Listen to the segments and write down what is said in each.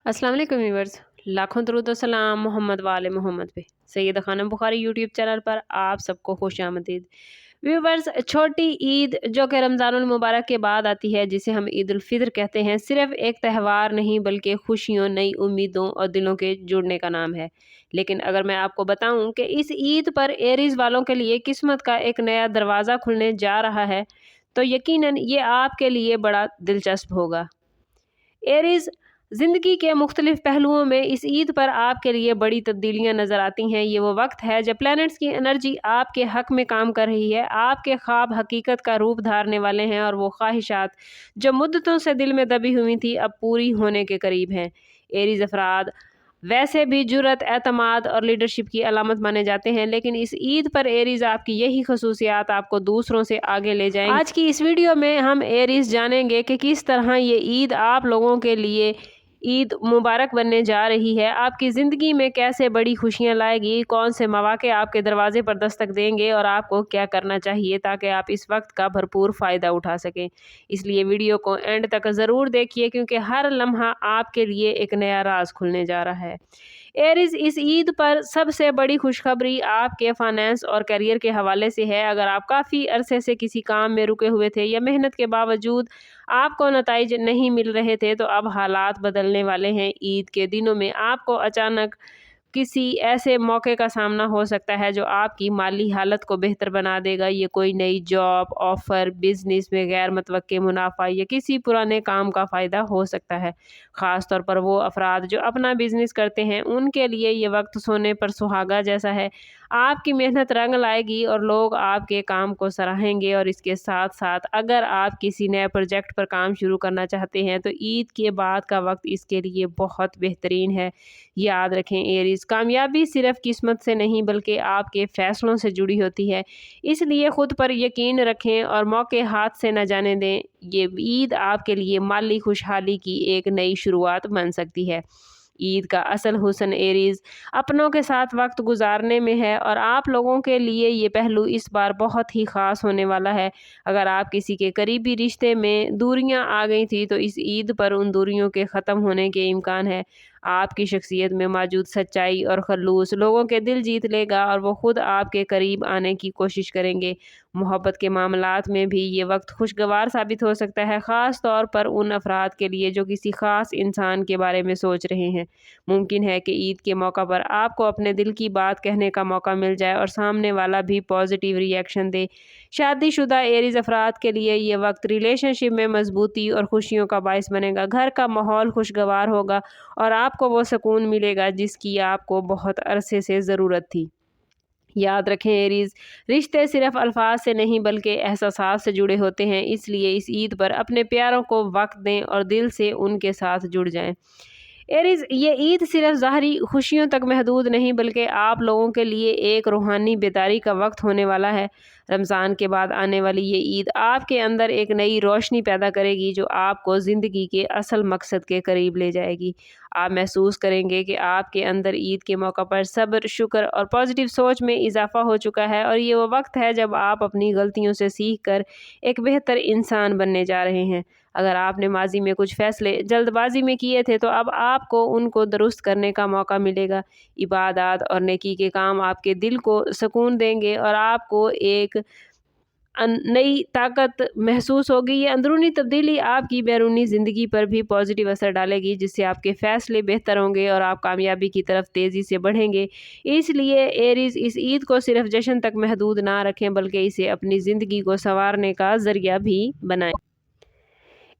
अस्सलाम वालेकुम व्यूअर्स, लाखों दरूद व सलाम मोहम्मद वाले मोहम्मद पे। सैयद खानम बुखारी यूट्यूब चैनल पर आप सबको खुशामदीद। व्यूअर्स, छोटी ईद जो कि रमज़ानुल मुबारक के बाद आती है, जिसे हम ईद उल फितर कहते हैं, सिर्फ एक त्यौहार नहीं बल्कि खुशियों, नई उम्मीदों और दिलों के जुड़ने का नाम है। लेकिन अगर मैं आपको बताऊं कि इस ईद पर एरीज वालों के लिए किस्मत का एक नया दरवाज़ा खुलने जा रहा है, तो यकीनन ये आपके लिए बड़ा दिलचस्प होगा। एरीज ज़िंदगी के मुख्तलिफ पहलुओं में इस ईद पर आपके लिए बड़ी तब्दीलियां नज़र आती हैं। ये वो वक्त है जब प्लैनेट्स की एनर्जी आपके हक में काम कर रही है, आपके ख्वाब हकीकत का रूप धारने वाले हैं और वो ख्वाहिशात जो मुद्दतों से दिल में दबी हुई थी अब पूरी होने के करीब हैं। एरीज अफराद वैसे भी जुर्रत, एतमाद और लीडरशिप की अलामत माने जाते हैं, लेकिन इस ईद पर एरीज आपकी यही खसूसियात आपको दूसरों से आगे ले जाएंगे। आज की इस वीडियो में हम एरीज जानेंगे कि किस तरह ये ईद आप लोगों के लिए ईद मुबारक बनने जा रही है, आपकी ज़िंदगी में कैसे बड़ी खुशियां लाएगी, कौन से मौके आपके दरवाजे पर दस्तक देंगे और आपको क्या करना चाहिए ताकि आप इस वक्त का भरपूर फ़ायदा उठा सकें। इसलिए वीडियो को एंड तक ज़रूर देखिए, क्योंकि हर लम्हा आपके लिए एक नया राज खुलने जा रहा है। एरीज, इस ईद पर सबसे बड़ी खुशखबरी आपके फाइनेंस और करियर के हवाले से है। अगर आप काफ़ी अरसे से किसी काम में रुके हुए थे या मेहनत के बावजूद आपको नताइज नहीं मिल रहे थे, तो अब हालात बदलने वाले हैं। ईद के दिनों में आपको अचानक किसी ऐसे मौके का सामना हो सकता है जो आपकी माली हालत को बेहतर बना देगा। ये कोई नई जॉब ऑफर, बिजनेस में गैर मुतवक्के मुनाफा या किसी पुराने काम का फ़ायदा हो सकता है। ख़ास तौर पर वो अफराद जो अपना बिजनेस करते हैं, उनके लिए ये वक्त सोने पर सुहागा जैसा है। आपकी मेहनत रंग लाएगी और लोग आपके काम को सराहेंगे। और इसके साथ साथ अगर आप किसी नए प्रोजेक्ट पर काम शुरू करना चाहते हैं, तो ईद के बाद का वक्त इसके लिए बहुत बेहतरीन है। याद रखें एरीज, कामयाबी सिर्फ किस्मत से नहीं बल्कि आपके फैसलों से जुड़ी होती है। इसलिए खुद पर यकीन रखें और मौके हाथ से न जाने दें। ये ईद आपके लिए माली खुशहाली की एक नई शुरुआत बन सकती है। ईद का असल हुस्न एरीज अपनों के साथ वक्त गुजारने में है, और आप लोगों के लिए ये पहलू इस बार बहुत ही ख़ास होने वाला है। अगर आप किसी के करीबी रिश्ते में दूरियां आ गई थी, तो इस ईद पर उन दूरियों के ख़त्म होने के इम्कान है। आपकी शख्सियत में मौजूद सच्चाई और खलूस लोगों के दिल जीत लेगा और वो खुद आपके करीब आने की कोशिश करेंगे। मोहब्बत के मामलात में भी ये वक्त खुशगवार साबित हो सकता है, ख़ास तौर पर उन अफराद के लिए जो किसी ख़ास इंसान के बारे में सोच रहे हैं। मुमकिन है कि ईद के मौका पर आपको अपने दिल की बात कहने का मौका मिल जाए और सामने वाला भी पॉजिटिव रिएक्शन दे। शादीशुदा एरीज अफराद के लिए ये वक्त रिलेशनशिप में मजबूती और खुशियों का बायस बनेगा। घर का माहौल खुशगवार होगा और आपको वो सुकून मिलेगा जिसकी आपको बहुत अरसे से ज़रूरत थी। याद रखें एरीज, रिश्ते सिर्फ अल्फाज से नहीं बल्कि एहसासात से जुड़े होते हैं। इसलिए इस ईद पर अपने प्यारों को वक्त दें और दिल से उनके साथ जुड़ जाएं। एरीज, ये ईद सिर्फ ज़ाहरी खुशियों तक महदूद नहीं बल्कि आप लोगों के लिए एक रूहानी बेदारी का वक्त होने वाला है। रमज़ान के बाद आने वाली ये ईद आपके अंदर एक नई रोशनी पैदा करेगी जो आपको ज़िंदगी के असल मकसद के करीब ले जाएगी। आप महसूस करेंगे कि आपके अंदर ईद के मौका पर सब्र, शुक्र और पॉजिटिव सोच में इजाफा हो चुका है, और ये वो वक्त है जब आप अपनी गलतियों से सीख कर एक बेहतर इंसान बनने जा रहे हैं। अगर आपने माजी में कुछ फैसले जल्दबाजी में किए थे, तो अब आपको उनको दुरुस्त करने का मौका मिलेगा। इबादत और नेकी के काम आपके दिल को सुकून देंगे और आपको एक नई ताकत महसूस होगी। ये अंदरूनी तब्दीली आपकी बैरूनी ज़िंदगी पर भी पॉजिटिव असर डालेगी, जिससे आपके फ़ैसले बेहतर होंगे और आप कामयाबी की तरफ तेज़ी से बढ़ेंगे। इसलिए एरीज़, इस ईद को सिर्फ जश्न तक महदूद ना रखें बल्कि इसे अपनी ज़िंदगी को संवारने का ज़रिया भी बनाएं।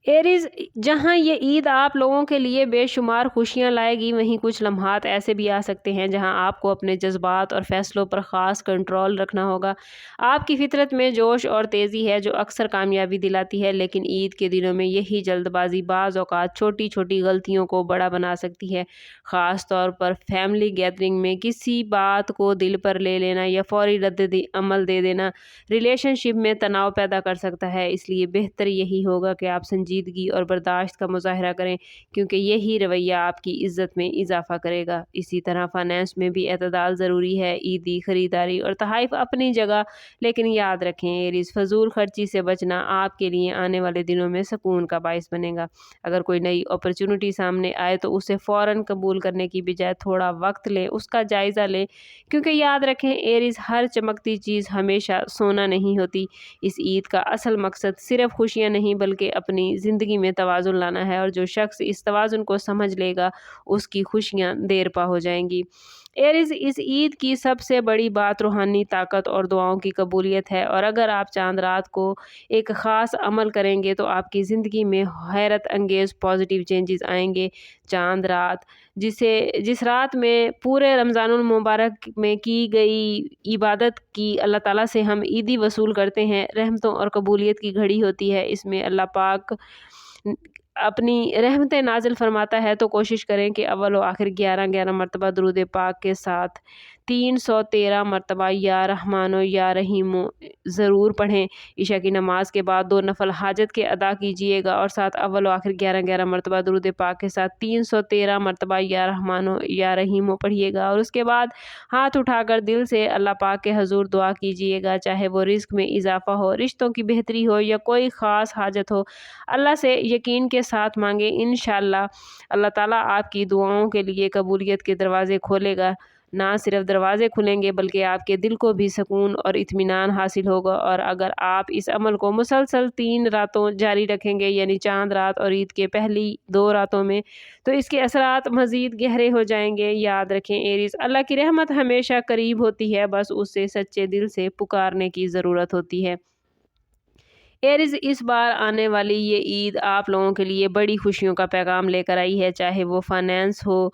एरीज, जहाँ ये ईद आप लोगों के लिए बेशुमार खुशियाँ लाएगी, वहीं कुछ लम्हात ऐसे भी आ सकते हैं जहाँ आपको अपने जज्बात और फैसलों पर ख़ास कंट्रोल रखना होगा। आपकी फितरत में जोश और तेज़ी है जो अक्सर कामयाबी दिलाती है, लेकिन ईद के दिनों में यही जल्दबाजी बाज़ औक़ात छोटी छोटी गलतियों को बड़ा बना सकती है। ख़ास तौर पर फैमिली गैदरिंग में किसी बात को दिल पर ले लेना या फ़ौरी रद्द अमल दे देना रिलेशनशिप में तनाव पैदा कर सकता है। इसलिए बेहतर यही होगा कि आप संजीदगी سنجیدگی اور برداشت کا مظاہرہ کریں، کیونکہ یہی رویہ آپ کی عزت میں اضافہ کرے گا۔ اسی طرح فائنانس میں بھی اعتدال ضروری ہے۔ عیدی خریداری اور تحائف اپنی جگہ، لیکن یاد رکھیں ایریز، فضول خرچی سے بچنا آپ کے لیے آنے والے دنوں میں سکون کا باعث بنے گا۔ اگر کوئی نئی اپرچونٹی سامنے آئے تو اسے فوراً قبول کرنے کی بجائے تھوڑا وقت لیں، اس کا جائزہ لیں، کیونکہ یاد رکھیں ایریز، ہر چمکتی چیز ہمیشہ سونا نہیں ہوتی۔ اس عید کا اصل مقصد صرف خوشیاں نہیں بلکہ اپنی زندگی میں توازن لانا ہے، اور جو شخص اس توازن کو سمجھ لے گا اس کی خوشیاں دیر پا ہو جائیں گی۔ ایریز، اس عید کی سب سے بڑی بات روحانی طاقت اور دعاؤں کی قبولیت ہے، اور اگر آپ چاند رات کو ایک خاص عمل کریں گے تو آپ کی زندگی میں حیرت انگیز پازیٹیو چینجز آئیں گے۔ چاند رات، جس رات میں پورے رمضان المبارک میں کی گئی عبادت کی اللہ تعالیٰ سے ہم عیدی وصول کرتے ہیں، رحمتوں اور قبولیت کی گھڑی ہوتی ہے۔ اس میں اللہ پاک اپنی رحمتیں نازل فرماتا ہے، تو کوشش کریں کہ اول و آخر 11 مرتبہ درود پاک کے ساتھ 313 مرتبہ یا رحمانو یا رحیمو ضرور پڑھیں۔ عشاء کی نماز کے بعد 2 نفل حاجت کے ادا کیجیے گا، اور ساتھ اول و آخر 11 مرتبہ درود پاک کے ساتھ 313 مرتبہ یا رحمانو یا رحیمو پڑھیے گا، اور اس کے بعد ہاتھ اٹھا کر دل سے اللہ پاک کے حضور دعا کیجیے گا، چاہے وہ رزق میں اضافہ ہو، رشتوں کی بہتری ہو یا کوئی خاص حاجت ہو، اللہ سے یقین کے ساتھ مانگے۔ انشاءاللہ اللہ تعالیٰ آپ کی دعاؤں کے لیے قبولیت کے دروازے کھولے گا۔ نہ صرف دروازے کھلیں گے بلکہ آپ کے دل کو بھی سکون اور اطمینان حاصل ہوگا، اور اگر آپ اس عمل کو مسلسل 3 راتوں جاری رکھیں گے، یعنی چاند رات اور عید کے پہلی 2 راتوں میں، تو اس کے اثرات مزید گہرے ہو جائیں گے۔ یاد رکھیں ایریز، اللہ کی رحمت ہمیشہ قریب ہوتی ہے، بس اسے سچے دل سے پکارنے کی ضرورت ہوتی ہے۔ ایریز، اس بار آنے والی یہ عید آپ لوگوں کے لیے بڑی خوشیوں کا پیغام لے کر آئی ہے، چاہے وہ فائنانس ہو،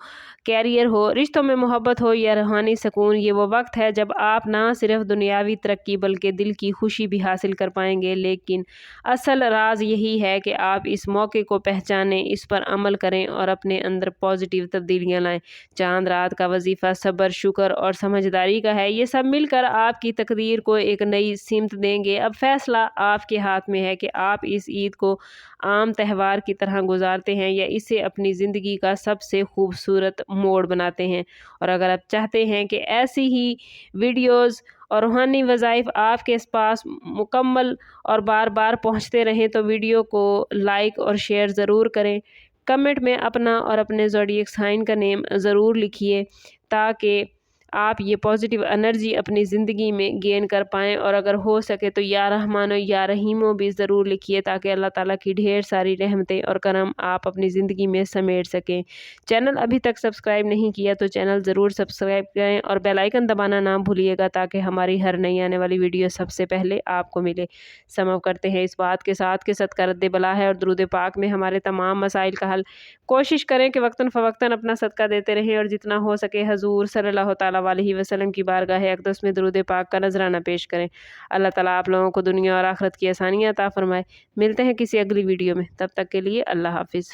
کیریئر ہو، رشتوں میں محبت ہو یا روحانی سکون۔ یہ وہ وقت ہے جب آپ نہ صرف دنیاوی ترقی بلکہ دل کی خوشی بھی حاصل کر پائیں گے، لیکن اصل راز یہی ہے کہ آپ اس موقع کو پہچانیں، اس پر عمل کریں اور اپنے اندر پازیٹیو تبدیلیاں لائیں۔ چاند رات کا وظیفہ صبر، شکر اور سمجھداری کا ہے۔ یہ سب مل کر آپ کی تقدیر کو ایک نئی سمت دیں گے۔ اب فیصلہ آپ کے ہاتھ میں ہے کہ آپ اس عید کو عام تہوار کی طرح گزارتے ہیں یا اسے اپنی زندگی کا سب سے خوبصورت موڑ بناتے ہیں۔ اور اگر آپ چاہتے ہیں کہ ایسی ہی ویڈیوز اور روحانی وظائف آپ کے پاس مکمل اور بار بار پہنچتے رہیں تو ویڈیو کو لائک اور شیئر ضرور کریں۔ کمنٹ میں اپنا اور اپنے زوڈیک سائن کا نیم ضرور لکھیے تاکہ آپ یہ پازیٹیو انرجی اپنی زندگی میں گین کر پائیں، اور اگر ہو سکے تو یا رحمانو یا رحیمو بھی ضرور لکھیے تاکہ اللہ تعالیٰ کی ڈھیر ساری رحمتیں اور کرم آپ اپنی زندگی میں سمیٹ سکیں۔ چینل ابھی تک سبسکرائب نہیں کیا تو چینل ضرور سبسکرائب کریں اور بیل آئیکن دبانا نہ بھولیے گا تاکہ ہماری ہر نئی آنے والی ویڈیو سب سے پہلے آپ کو ملے۔ سم اپ کرتے ہیں اس بات کے ساتھ کہ صدقہ رد بلا ہے اور درود پاک میں ہمارے تمام مسائل کا حل۔ کوشش کریں کہ وقتاً فوقتاً اپنا صدقہ دیتے رہیں اور جتنا ہو سکے حضور صلی اللہ تعالیٰ علیہ وسلم کی بارگاہ اقدس میں درود پاک کا نذرانہ پیش کریں۔ اللہ تعالیٰ آپ لوگوں کو دنیا اور آخرت کی آسانیاں عطا فرمائے۔ ملتے ہیں کسی اگلی ویڈیو میں، تب تک کے لیے اللہ حافظ۔